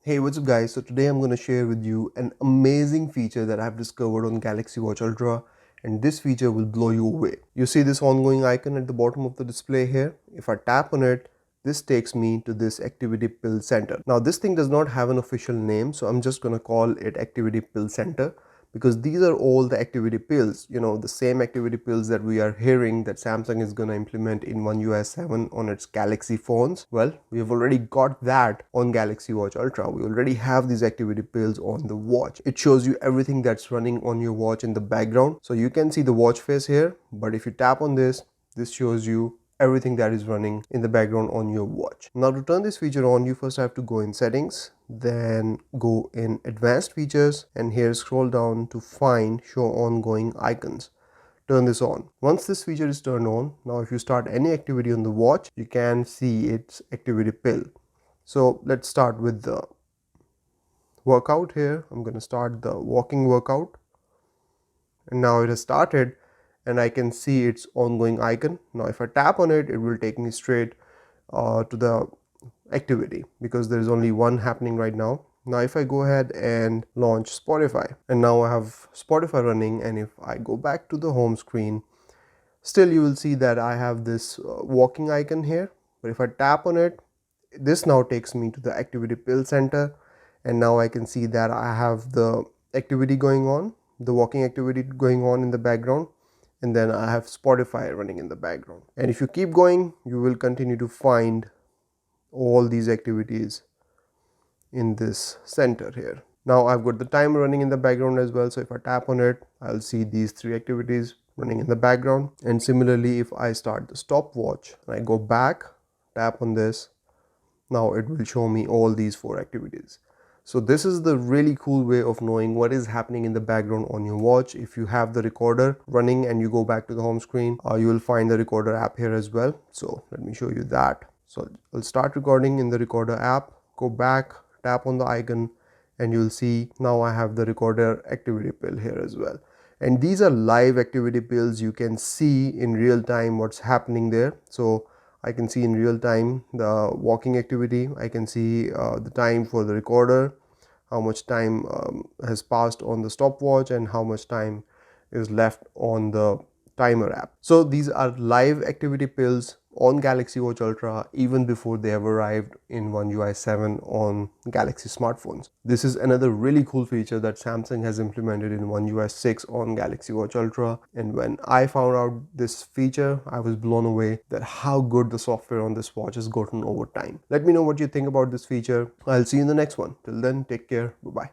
Hey, what's up guys? So today I'm going to share with you an amazing feature that I've discovered on Galaxy Watch Ultra, and this feature will blow you away. You see this ongoing icon at the bottom of the display here? If I tap on it, this takes me to this activity pill center. Now this thing does not have an official name, so I'm just going to call it activity pill center, because these are all the activity pills, the same activity pills that we are hearing that Samsung is going to implement in One UI 7 on its Galaxy phones. Well, we have already got that on Galaxy Watch Ultra. We already have these activity pills on the watch. It shows you everything that's running on your watch in the background. So you can see the watch face here, but if you tap on this shows you everything that is running in the background on your watch. Now to turn this feature on, you first have to go in settings, then go in advanced features, and here scroll down to find show ongoing icons. Turn this on. Once this feature is turned on, now if you start any activity on the watch, you can see its activity pill. So let's start with the workout here. I'm going to start the walking workout, and now it has started and I can see its ongoing icon. Now if I tap on it, it will take me straight to the activity because there is only one happening right now. Now if I go ahead and launch Spotify, and now I have Spotify running, and if I go back to the home screen, still you will see that I have this walking icon here. But if I tap on it, this now takes me to the activity pill center, and now I can see that I have the activity going on, the walking activity going on in the background, and then I have Spotify running in the background. And if you keep going, you will continue to find all these activities in this center here. Now I've got the timer running in the background as well, so if I tap on it, I'll see these three activities running in the background. And similarly, if I start the stopwatch and I go back, tap on this, now it will show me all these four activities. So this is the really cool way of knowing what is happening in the background on your watch. If you have the recorder running and you go back to the home screen, you will find the recorder app here as well. So let me show you that. So I'll start recording in the recorder app, go back, tap on the icon, and you'll see now I have the recorder activity pill here as well. And these are live activity pills. You can see in real time what's happening there. So I can see in real time the walking activity. I can see the time for the recorder, how much time has passed on the stopwatch, and how much time is left on the timer app. So these are live activity pills on Galaxy Watch Ultra even before they have arrived in One UI 7 on Galaxy smartphones. This is another really cool feature that Samsung has implemented in One UI 6 on Galaxy Watch Ultra, and when I found out this feature, I was blown away that how good the software on this watch has gotten over time. Let me know what you think about this feature. I'll see you in the next one. Till then, take care. Bye bye.